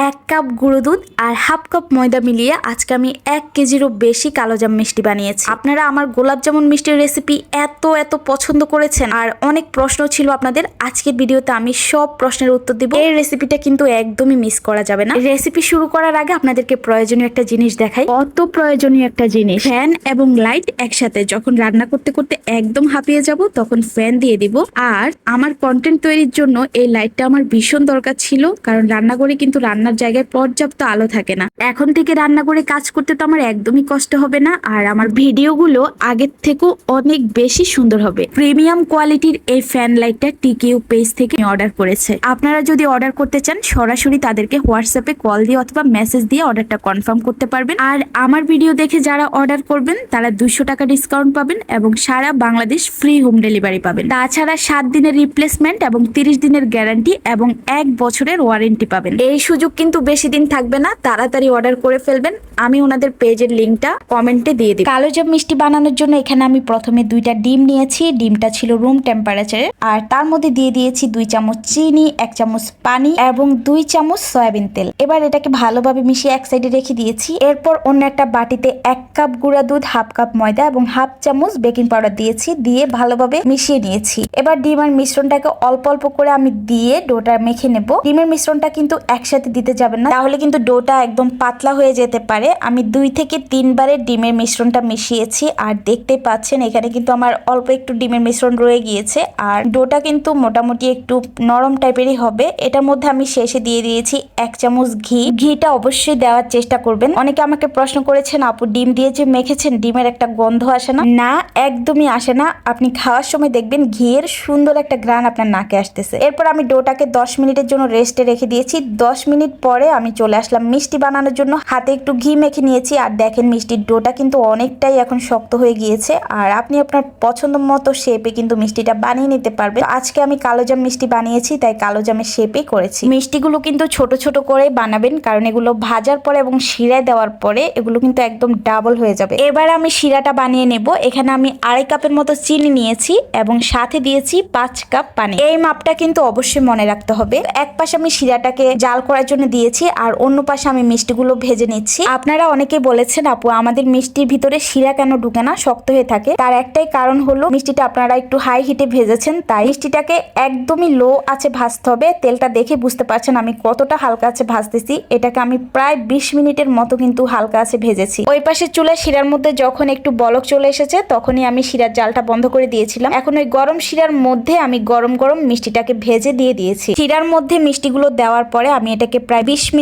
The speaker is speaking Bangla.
এক কাপ গুঁড়ো দুধ আর হাফ কাপ ময়দা মিলিয়ে আজকে আমি 1 কেজিরও বেশি কালোজাম মিষ্টি বানিয়েছি। আপনারা আমার গোলাপ জামুন মিষ্টির রেসিপি এত পছন্দ করেছেন আর অনেক প্রশ্ন ছিল আপনাদের। আজকের ভিডিওতে আমি সব প্রশ্নের উত্তর দিব। এই রেসিপিটা কিন্তু একদমই মিস করা যাবে না। রেসিপি শুরু করার আগে আপনাদেরকে প্রয়োজনীয় একটা জিনিস দেখাই। কত প্রয়োজনীয় একটা জিনিস, ফ্যান এবং লাইট একসাথে। যখন রান্না করতে করতে একদম হাঁপিয়ে যাব তখন ফ্যান দিয়ে দিব। আর আমার কন্টেন্ট তৈরির জন্য এই লাইটটা আমার ভীষণ দরকার ছিল, কারণ রান্নাঘরে কিন্তু রান্নার জায়গায় পর্যাপ্ত আলো থাকে না। এখন থেকে রান্নাঘরে কাজ করতে তো আমার একদমই কষ্ট হবে না, আর আমার ভিডিওগুলো আগের থেকেও অনেক বেশি সুন্দর হবে। প্রিমিয়াম কোয়ালিটির এই ফ্যান লাইটটা টিকিউ পেজ থেকে অর্ডার করেছে। আপনারা যদি অর্ডার করতে চান সরাসরি তাদেরকে হোয়াটসঅ্যাপে কল দিয়ে অথবা মেসেজ দিয়ে অর্ডারটা কনফার্ম করতে পারবেন। আর আমার ভিডিও দেখে যারা অর্ডার করবেন তারা 200 টাকা ডিসকাউন্ট পাবেন এবং সারা বাংলাদেশ ফ্রি হোম ডেলিভারি পাবেন। তাছাড়া 7 দিনের রিপ্লেসমেন্ট এবং 30 দিনের গ্যারান্টি এবং 1 বছরের ওয়ারেন্টি পাবেন। এই সুযোগ কিন্তু বেশি দিন থাকবে না, তাড়াতাড়ি অর্ডার করে ফেলবেন। আমি ওনাদের পেজের লিঙ্কটা কমেন্টে দিয়ে দিই। কালোজাম মিষ্টি বানানোর জন্য এখানে আমি প্রথমে 2টা ডিম নিয়েছি। ডিমটা ছিল রুম টেম্পারেচারে। আর তার মধ্যে দিয়ে দিয়েছি 2 চামচ চিনি, 1 চামচ পানি এবং 2 চামচ সয়াবিন তেল। এবার এটাকে ভালোভাবে মিশিয়ে এক সাইডে রেখে দিয়েছি। এরপর অন্য একটা বাটিতে 1 কাপ গুঁড়া দুধ, হাফ কাপ ময়দা এবং হাফ চামচ বেকিং পাউডার দিয়েছি। দিয়ে ভালোভাবে মিশিয়ে নিয়েছি। এবার ডিমের মিশ্রণটাকে অল্প অল্প করে আমি দিয়ে ডোটা মেখে নেব। ডিমের মিশ্রণটা কিন্তু একসাথে দিতে যাবেন না, তাহলে কিন্তু ডোটা একদম পাতলা হয়ে যেতে পারে। আমি 2 থেকে 3 বারে ডিমের মিশ্রণটা মিশিয়েছি। আর দেখতে পাচ্ছেন এখানে কিন্তু আমার অল্প একটু ডিমের মিশ্রণ রয়ে গিয়েছে। আর ডোটা কিন্তু মোটামুটি একটু নরম টাইপেরই হবে। এটার মধ্যে আমি শেষে দিয়ে দিয়েছি 1 চামচ ঘি। ঘিটা অবশ্যই দেওয়ার চেষ্টা করবেন। অনেকে আমাকে প্রশ্ন করেছেন, আপু ডিম দিয়ে যে মেখেছেন ডিমের একটা গন্ধ আসে না? না, একদমই আসে না। আপনি খাওয়ার সময় দেখবেন ঘিয়ের সুন্দর একটা ঘ্রাণ আপনার নাকে আসতেছে। এরপর আমি ডোটাকে 10 মিনিটের জন্য রেস্টে রেখে দিয়েছি। 10 মিনিট পরে আমি চলে আসলাম মিষ্টি বানানোর জন্য। হাতে একটু ঘি মেখে নিয়েছি। আর দেখেন মিষ্টির ডোটা কিন্তু অনেকটাই এখন শক্ত হয়ে গিয়েছে। আর আপনি আপনার পছন্দ মতো শেপে কিন্তু মিষ্টিটা বানিয়ে নিতে পারবেন। আজকে আমি কালোজাম মিষ্টি বানিয়েছি, তাই কালোজামের শেপেই করেছি। মিষ্টিগুলো কিন্তু ছোট ছোট করে বানাবেন, কারণ এগুলো ভাজার পরে এবং শিরায় দেওয়ার পরে এগুলো কিন্তু একদম ডাবল হয়ে যাবে। এবার আমি শিরাটা বানিয়ে নেব। এখানে আমি 2.5 কাপের মতো চিনি নিয়েছি এবং সাথে দিয়েছি 5 কাপ পানি। এই মাপটা কিন্তু অবশ্যই মনে রাখতে হবে। এক পাশে আমি শিরাটাকে জাল করার জন্য দিয়েছি আর অন্য পাশে আমি মিষ্টিগুলো ভেজে নিচ্ছি। আপনারা অনেকেই বলেছেন, আপু আমাদের মিষ্টির ভিতরে শিরা কেন ঢুকে না, শক্ত হয়ে থাকে? তার একটাই কারণ হলো মিষ্টিটা আপনারা একটু হাই হিটে ভেজেছেন, তাই মিষ্টিটাকে একদমই লো আছে ভাজতে হবে। তেলটা দেখে বুঝতে পারছেন আমি কতটা হালকা আছে ভাজতেছি। এটাকে আমি প্রায় 20 মিনিটের মতো কিন্তু হালকা আছে ভেজেছি। ওই পাশে চুলায় শিরার মধ্যে যখন একটু বলক চলে এসেছে তখনই আমি শিরার জালটা বন্ধ করে দিয়েছিলাম। এখন ওই গরম শিরার মধ্যে আমি গরম গরম মিষ্টিটাকে ভেজে দিয়ে দিয়েছি। শিরার মধ্যে মিষ্টিগুলো দেওয়ার পরে আমি এটাকে প্রায় 20 মিনিট